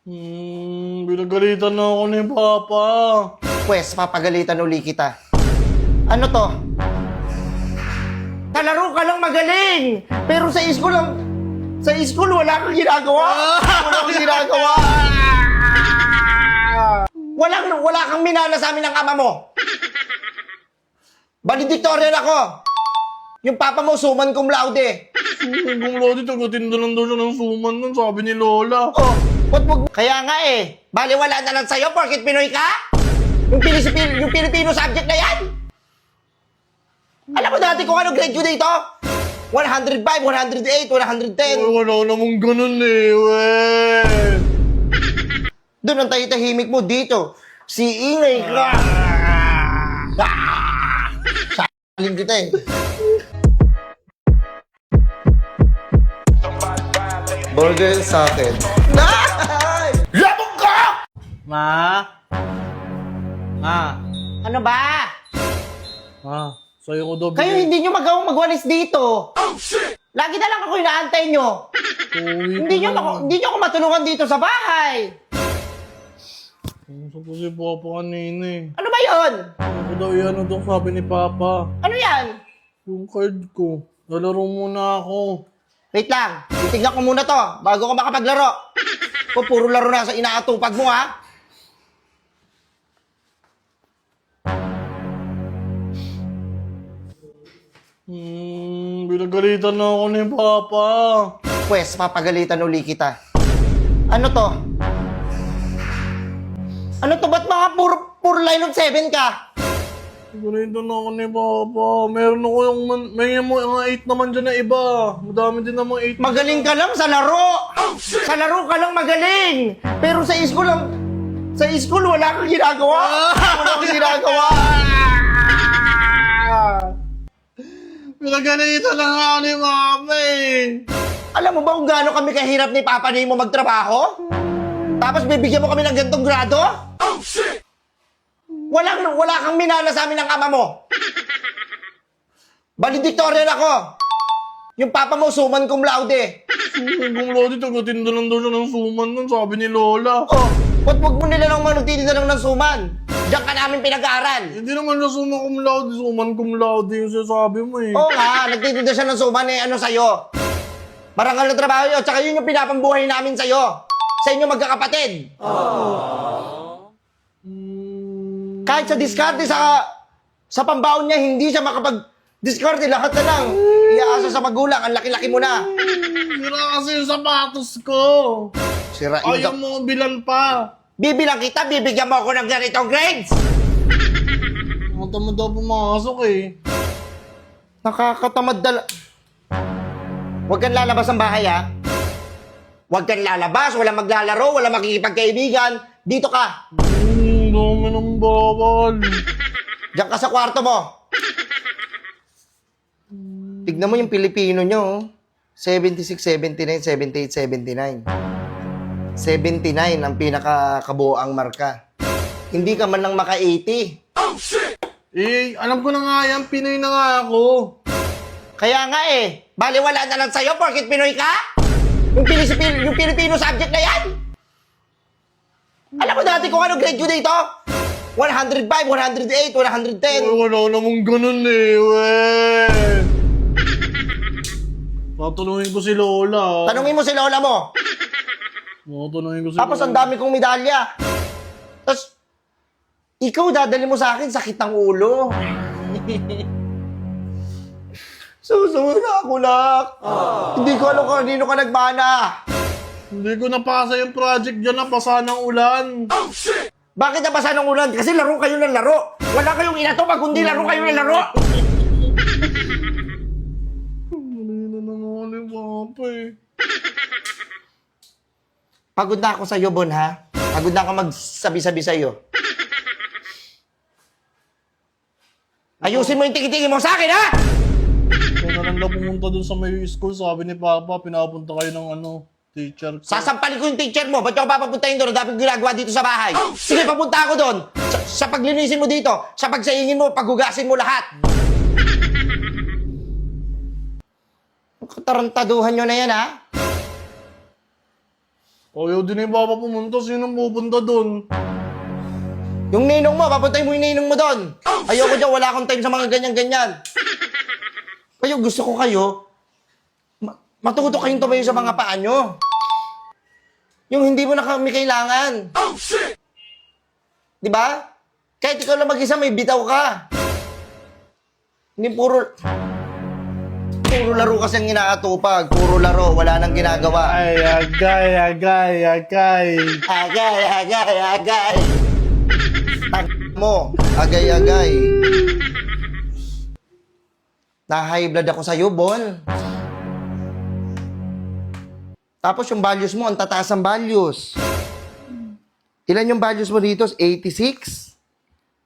Binagalitan na ako ni Papa. Pwes, papagalitan uli kita. Ano to? Kalaro ka lang magaling! Pero sa school wala kang ginagawa! Wala kang ginagawa! Wala kang minana sa amin ng ama mo! Valedictorian ako! Yung papa mo, suman cum laude! Kung lodi, tagatinda lang daw siya ng suman nun, sabi ni Lola. Oh, kaya nga eh, baliwala na lang sa'yo porkit Pinoy ka? Yung Filipino subject na yan? Alam mo dati kung ano grade ko dito? 105, 108, 110. Wala namang ganun eh, weh. Doon ang tahimik mo dito. Si ingay ka. Saling kita eh. Burger sa akin. Labog ka! Ma? Ma? Ano ba? Ma, sa'yo ko daw Kayo hindi nyo magawang magwalis dito. Oh, shit! Lagi na lang ako inaantay nyo. Hindi nyo ako matulungan dito sa bahay. Gusto ko si Papa kanina eh. Ano ba yon? Ano daw yan? Ano daw sabi ni Papa? Ano yan? Yung card ko. Lalaro muna ako. Wait lang. Titignan ko muna to bago ko makapaglaro. Kung puro laro na sa inaatupag mo ha. Binagalitan na ako ni Papa. Pwes, papagalitan uli kita. Ano to? Ano to? Ba't mga puro line of 7 ka? Binagalitan na ako ni Papa. Meron ako may mga 8 naman dyan na iba. Madami din naman 8. Magaling ka lang sa laro. Sa laro ka lang magaling. Pero sa school wala kang ginagawa. Wala kang ginagawa. Pinagalitan na nga ni Mama eh. Alam mo ba kung gaano kami kahirap ni Papa ni mo magtrabaho? Tapos bibigyan mo kami ng gantong grado? Oh, shit! Wala kang minana sa amin ng ama mo. Valedictorian ako. Yung papa mo, suman cum laude. Kung lodi, tagatinda lang daw siya ng suman nun, sabi ni Lola. Oh, wag mo nila ng manutitin na lang ng suman. Diyan ka namin pinag-aaral. Hindi naman siya suman cum laude yung sinasabi mo eh. Oo nga, nagtitinda siya ng suman eh, ano sa'yo? Marangal na trabaho yun, tsaka yun yung pinapambuhay namin sa'yo. Sa inyo magkakapatid. Kahit sa diskarte, sa pambaon niya, hindi siya makapag-diskarte. Lahat na lang. Iaasa sa magulang, ang laki-laki mo na. Sira kasi yung sapatos ko. Sirain Ayaw mo bilan pa. Bibilang kita, bibigyan mo ako ng ganitong grades. Matamad daw pumasok eh. Nakakatamad dala. Huwag kang lalabas ng bahay, ha? Huwag kang lalabas, walang maglalaro, walang makikipagkaibigan. Dito ka. Dami ng bawal. Diyan ka sa kwarto mo. Tignan mo yung Pilipino nyo, oh. 76, 79, 78, 79. 79 ang pinakakabuoang marka. Hindi ka man lang maka-80. Oh, shit! Eh, alam ko na nga yan. Pinoy na nga ako. Kaya nga eh, baliwala na lang sa'yo porkit Pinoy ka? Yung Filipino subject na yan? Alam mo dati kung ano grade ko dito? 105, 108, 110. Wala namang ganun eh, weh. Tatulungin ko si Lola. Tanungin mo si lola mo. Tatulungin ko si Tapos ang dami kong medalya. Tapos, ikaw dadali mo sa akin, sakit ng ulo. Susunod na ako, nak. Hindi ko alam kung kanino ka nagmana. Hindi ko napasa yung project dyan, napasa ng ulan. Oh, shit! Bakit nabasa ng ulan? Kasi laro kayo ng laro. Wala kayong inatupag, kundi laro kayo ng laro. Mali na naman yung Papa eh. Pagod na ako sa'yo, Bon, ha? Pagod na ako magsabi-sabi sa'yo. Ayusin mo yung tiki-tiki mo sa akin, ha? Ikaw na lang daw pumunta dun sa may school, sabi ni Papa, pinapunta kayo ng teacher ko. Sasampalin ko yung teacher mo. Ba't ako papapuntahin doon? Dapat ginagawa dito sa bahay. Sige, papunta ako doon. Sa paglinisin mo dito, sa pagsaingin mo, paghugasin mo lahat. Katarantaduhan nyo na yan, ha? Ayaw din ni Papa pumunta. Sinong pupunta doon? Yung ninong mo, papuntahin mo yung ninong mo doon. Ayoko dyan, wala akong time sa mga ganyan-ganyan. Kayo, gusto ko kayo, matuto kayong tumayo sa mga paa nyo. Yung hindi mo na kami kailangan. Di ba? Kahit ikaw lang mag-isa, may bitaw ka. Hindi puro laro kasi ang inaatupag. Puro laro, wala nang ginagawa. Ay, agay. Agay. Tag mo, agay. Na-high blood ako sa'yo, Bon. Tapos yung values mo, ang tataas ang values. Ilan yung values mo dito? 86?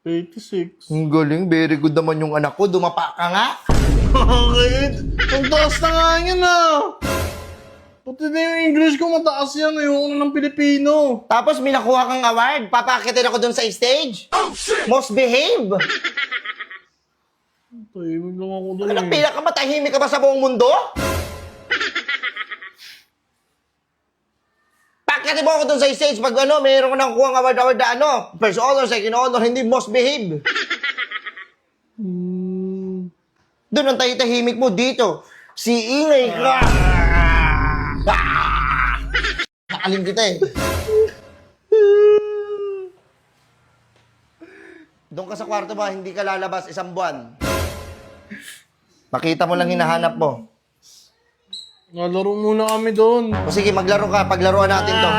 86. Ang galing, very good naman yung anak ko. Dumapa ka nga. Bakit? Ang taas na nga yan ah. Pati na yung English ko mataas yan. Ayoko na ng Pilipino. Tapos may nakuha kang award. Papakitin ako dun sa stage. Most behave. Tahimik lang ako doon Anong pinakamatahimik ka ba sa buong mundo? Pakitin mo ako dun sa stage pag mayroon ko nakuha ang award na first honor, second honor, hindi most behave. Doon ang tahimik mo dito. Si ingay ka. Nakalim kita eh. Doon ka sa kwarto ba, hindi ka lalabas isang buwan. Makita mo lang hinahanap mo. Nalaro muna kami doon. O sige, maglaro ka. Paglaruan natin to.